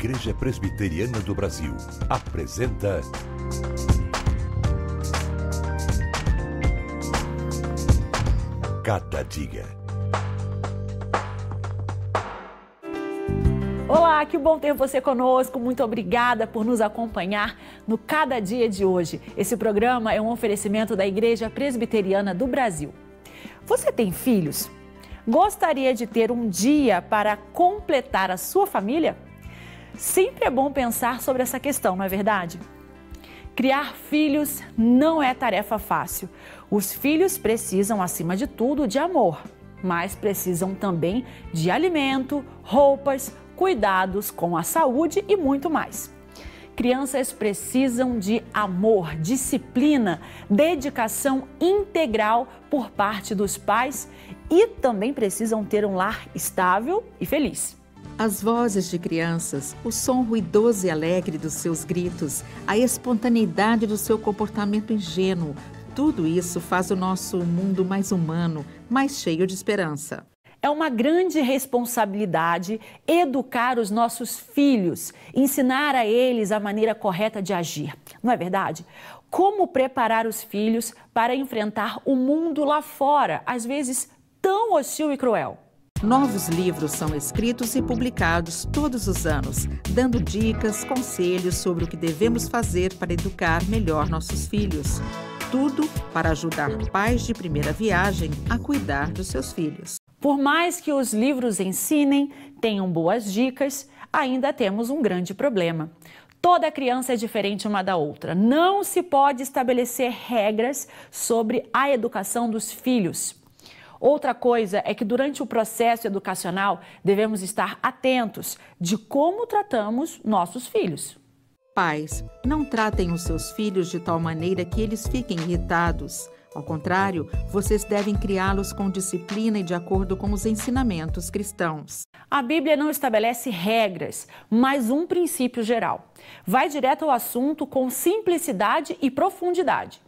Igreja Presbiteriana do Brasil apresenta Cada Dia. Olá, que bom ter você conosco. Muito obrigada por nos acompanhar no Cada Dia de hoje. Esse programa é um oferecimento da Igreja Presbiteriana do Brasil. Você tem filhos? Gostaria de ter um dia para completar a sua família? Sempre é bom pensar sobre essa questão, não é verdade? Criar filhos não é tarefa fácil. Os filhos precisam, acima de tudo, de amor, mas precisam também de alimento, roupas, cuidados com a saúde e muito mais. Crianças precisam de amor, disciplina, dedicação integral por parte dos pais e também precisam ter um lar estável e feliz. As vozes de crianças, o som ruidoso e alegre dos seus gritos, a espontaneidade do seu comportamento ingênuo, tudo isso faz o nosso mundo mais humano, mais cheio de esperança. É uma grande responsabilidade educar os nossos filhos, ensinar a eles a maneira correta de agir, não é verdade? Como preparar os filhos para enfrentar o mundo lá fora, às vezes tão hostil e cruel? Novos livros são escritos e publicados todos os anos, dando dicas, conselhos sobre o que devemos fazer para educar melhor nossos filhos. Tudo para ajudar pais de primeira viagem a cuidar dos seus filhos. Por mais que os livros ensinem, tenham boas dicas, ainda temos um grande problema. Toda criança é diferente uma da outra. Não se pode estabelecer regras sobre a educação dos filhos. Outra coisa é que durante o processo educacional devemos estar atentos de como tratamos nossos filhos. Pais, não tratem os seus filhos de tal maneira que eles fiquem irritados. Ao contrário, vocês devem criá-los com disciplina e de acordo com os ensinamentos cristãos. A Bíblia não estabelece regras, mas um princípio geral. Vai direto ao assunto com simplicidade e profundidade.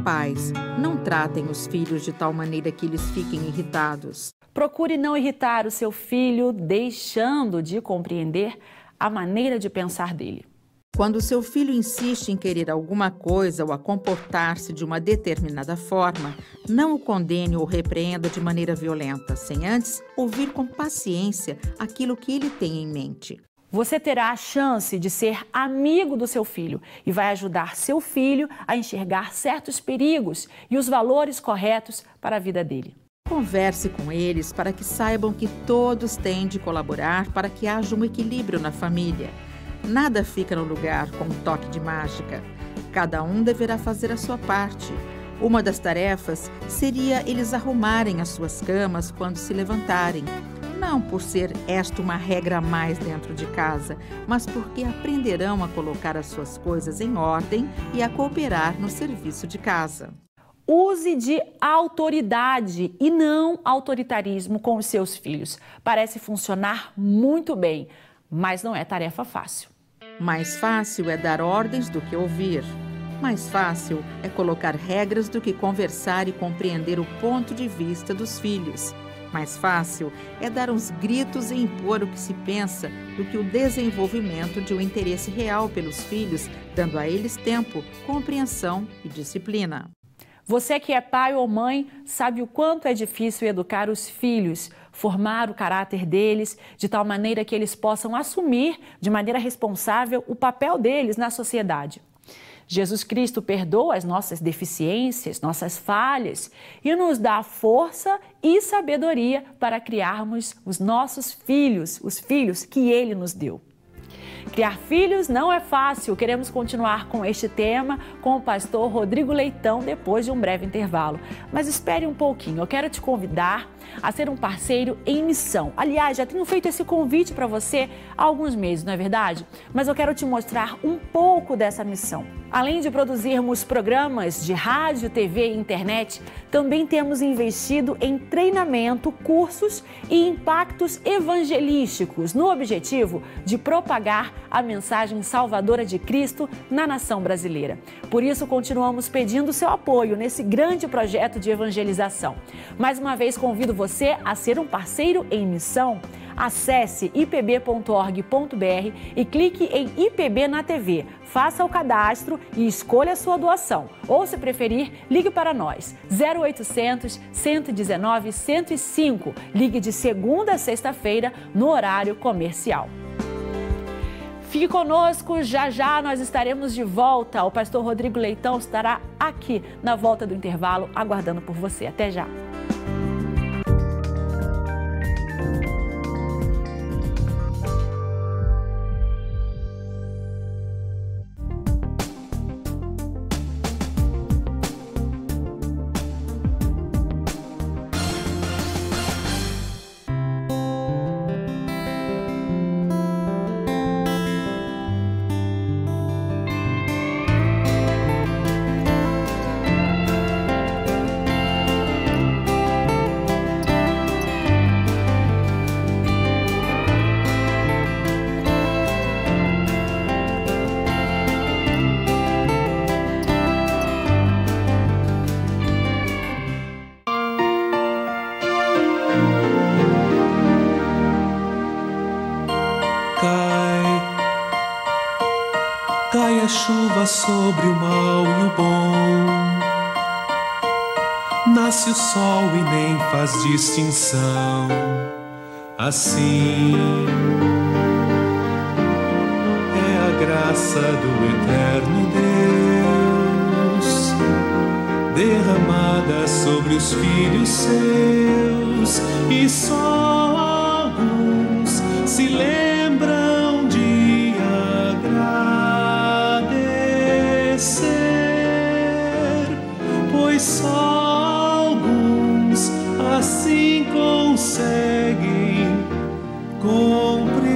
Pais, não tratem os filhos de tal maneira que eles fiquem irritados. Procure não irritar o seu filho, deixando de compreender a maneira de pensar dele. Quando o seu filho insiste em querer alguma coisa ou a comportar-se de uma determinada forma, não o condene ou repreenda de maneira violenta, sem antes ouvir com paciência aquilo que ele tem em mente. Você terá a chance de ser amigo do seu filho e vai ajudar seu filho a enxergar certos perigos e os valores corretos para a vida dele. Converse com eles para que saibam que todos têm de colaborar para que haja um equilíbrio na família. Nada fica no lugar com um toque de mágica. Cada um deverá fazer a sua parte. Uma das tarefas seria eles arrumarem as suas camas quando se levantarem. Não por ser esta uma regra a mais dentro de casa, mas porque aprenderão a colocar as suas coisas em ordem e a cooperar no serviço de casa. Use de autoridade e não autoritarismo com os seus filhos. Parece funcionar muito bem, mas não é tarefa fácil. Mais fácil é dar ordens do que ouvir. Mais fácil é colocar regras do que conversar e compreender o ponto de vista dos filhos. Mais fácil é dar uns gritos e impor o que se pensa do que o desenvolvimento de um interesse real pelos filhos, dando a eles tempo, compreensão e disciplina. Você que é pai ou mãe sabe o quanto é difícil educar os filhos, formar o caráter deles de tal maneira que eles possam assumir de maneira responsável o papel deles na sociedade. Jesus Cristo perdoa as nossas deficiências, nossas falhas e nos dá força e sabedoria para criarmos os nossos filhos, os filhos que Ele nos deu. Criar filhos não é fácil. Queremos continuar com este tema com o pastor Rodrigo Leitão depois de um breve intervalo. Mas espere um pouquinho, eu quero te convidar a ser um parceiro em missão. Aliás, já tenho feito esse convite para você há alguns meses, não é verdade? Mas eu quero te mostrar um pouco dessa missão. Além de produzirmos programas de rádio, TV e internet, também temos investido em treinamento, cursos e impactos evangelísticos, no objetivo de propagar a mensagem salvadora de Cristo na nação brasileira. Por isso, continuamos pedindo seu apoio nesse grande projeto de evangelização. Mais uma vez, convido você a ser um parceiro em missão. Acesse ipb.org.br e clique em IPB na TV. Faça o cadastro e escolha a sua doação. Ou, se preferir, ligue para nós. 0800 119 105. Ligue de segunda a sexta-feira no horário comercial. Fique conosco, já já nós estaremos de volta. O pastor Rodrigo Leitão estará aqui na volta do intervalo, aguardando por você. Até já. Cai a chuva sobre o mal e o bom, nasce o sol e nem faz distinção. Assim é a graça do eterno Deus, derramada sobre os filhos seus, e só alguns se lembram de pois só alguns assim conseguem compreender.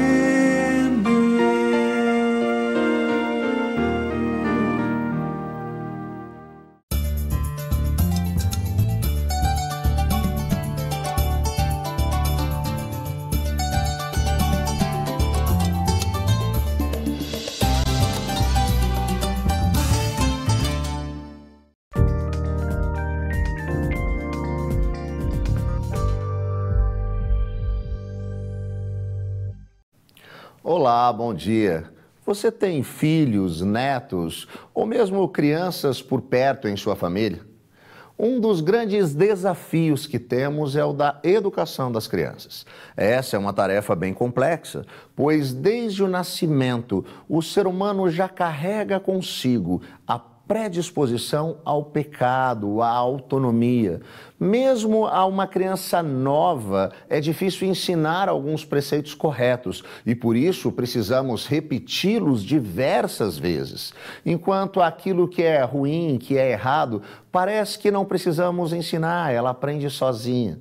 Olá, bom dia. Você tem filhos, netos ou mesmo crianças por perto em sua família? Um dos grandes desafios que temos é o da educação das crianças. Essa é uma tarefa bem complexa, pois desde o nascimento o ser humano já carrega consigo a predisposição ao pecado, à autonomia. Mesmo a uma criança nova, é difícil ensinar alguns preceitos corretos e, por isso, precisamos repeti-los diversas vezes. Enquanto aquilo que é ruim, que é errado, parece que não precisamos ensinar, ela aprende sozinha.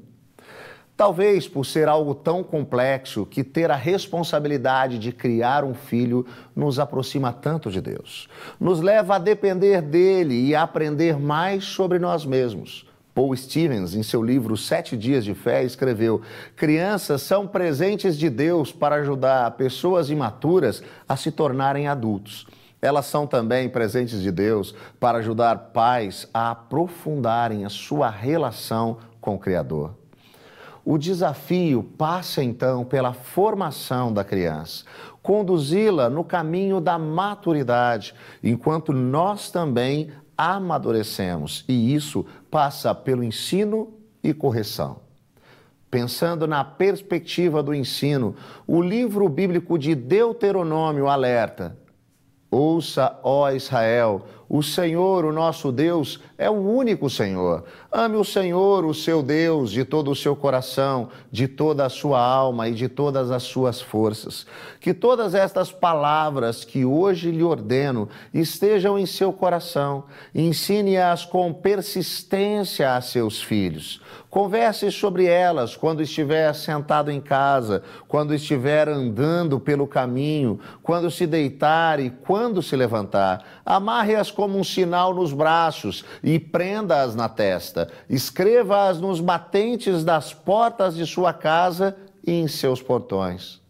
Talvez por ser algo tão complexo que ter a responsabilidade de criar um filho nos aproxima tanto de Deus. Nos leva a depender dele e a aprender mais sobre nós mesmos. Paul Stevens, em seu livro 7 Dias de Fé, escreveu: crianças são presentes de Deus para ajudar pessoas imaturas a se tornarem adultos. Elas são também presentes de Deus para ajudar pais a aprofundarem a sua relação com o Criador. O desafio passa, então, pela formação da criança, conduzi-la no caminho da maturidade, enquanto nós também amadurecemos, e isso passa pelo ensino e correção. Pensando na perspectiva do ensino, o livro bíblico de Deuteronômio alerta: ouça, ó Israel, o Senhor, o nosso Deus, é o único Senhor. Ame o Senhor, o seu Deus, de todo o seu coração, de toda a sua alma e de todas as suas forças. Que todas estas palavras que hoje lhe ordeno estejam em seu coração. Ensine-as com persistência a seus filhos. Converse sobre elas quando estiver sentado em casa, quando estiver andando pelo caminho, quando se deitar e quando se levantar. Amarre-as como um sinal nos braços e prenda-as na testa. Escreva-as nos batentes das portas de sua casa e em seus portões.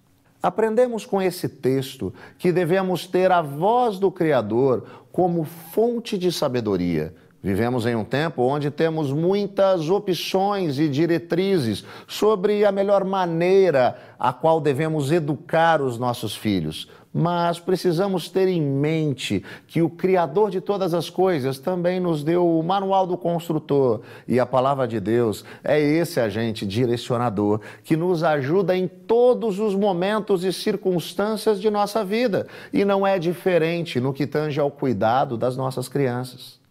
Aprendemos com esse texto que devemos ter a voz do Criador como fonte de sabedoria, Vivemos em um tempo onde temos muitas opções e diretrizes sobre a melhor maneira a qual devemos educar os nossos filhos. Mas precisamos ter em mente que o Criador de todas as coisas também nos deu o manual do construtor. E a palavra de Deus é esse agente direcionador que nos ajuda em todos os momentos e circunstâncias de nossa vida. E não é diferente no que tange ao cuidado das nossas crianças.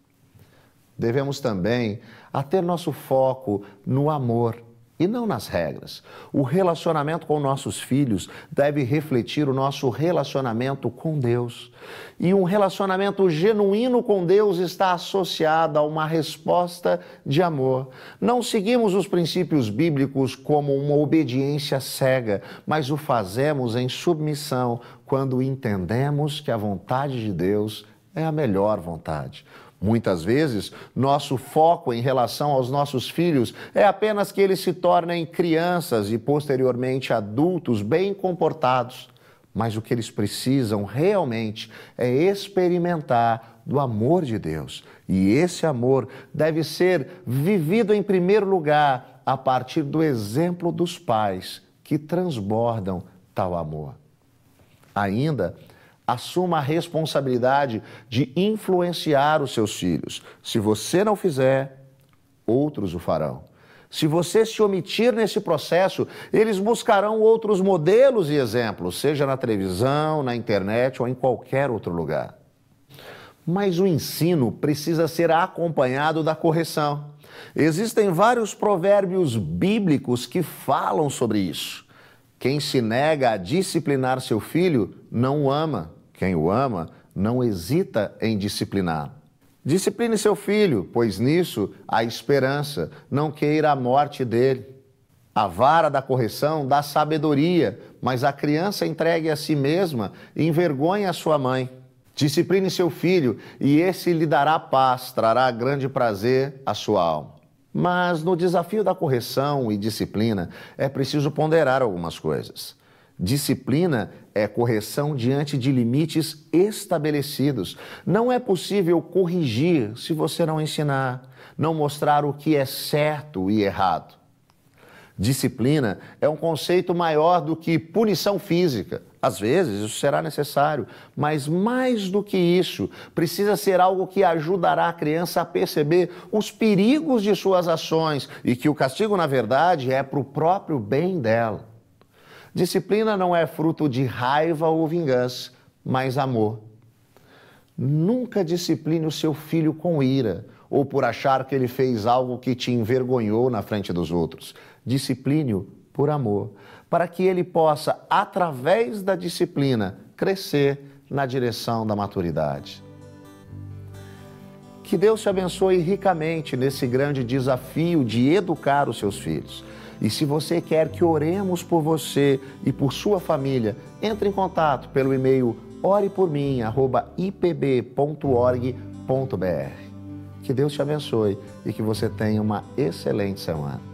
Devemos também ter nosso foco no amor e não nas regras. O relacionamento com nossos filhos deve refletir o nosso relacionamento com Deus. E um relacionamento genuíno com Deus está associado a uma resposta de amor. Não seguimos os princípios bíblicos como uma obediência cega, mas o fazemos em submissão quando entendemos que a vontade de Deus é a melhor vontade. Muitas vezes, nosso foco em relação aos nossos filhos é apenas que eles se tornem crianças e, posteriormente, adultos bem comportados. Mas o que eles precisam realmente é experimentar do amor de Deus. E esse amor deve ser vivido, em primeiro lugar, a partir do exemplo dos pais, que transbordam tal amor. Ainda, assuma a responsabilidade de influenciar os seus filhos. Se você não fizer, outros o farão. Se você se omitir nesse processo, eles buscarão outros modelos e exemplos, seja na televisão, na internet ou em qualquer outro lugar. Mas o ensino precisa ser acompanhado da correção. Existem vários provérbios bíblicos que falam sobre isso. Quem se nega a disciplinar seu filho não o ama. Quem o ama não hesita em disciplinar. Discipline seu filho, pois nisso há esperança. Não queira a morte dele. A vara da correção dá sabedoria, mas a criança entregue a si mesma envergonha a sua mãe. Discipline seu filho e esse lhe dará paz, trará grande prazer à sua alma. Mas no desafio da correção e disciplina é preciso ponderar algumas coisas. Disciplina é correção diante de limites estabelecidos. Não é possível corrigir se você não ensinar, não mostrar o que é certo e errado. Disciplina é um conceito maior do que punição física. Às vezes isso será necessário, mas mais do que isso, precisa ser algo que ajudará a criança a perceber os perigos de suas ações e que o castigo, na verdade, é para o próprio bem dela. Disciplina não é fruto de raiva ou vingança, mas amor. Nunca discipline o seu filho com ira ou por achar que ele fez algo que te envergonhou na frente dos outros. Discipline-o por amor, para que ele possa, através da disciplina, crescer na direção da maturidade. Que Deus te abençoe ricamente nesse grande desafio de educar os seus filhos. E se você quer que oremos por você e por sua família, entre em contato pelo e-mail orepormim@ipb.org.br. Que Deus te abençoe e que você tenha uma excelente semana.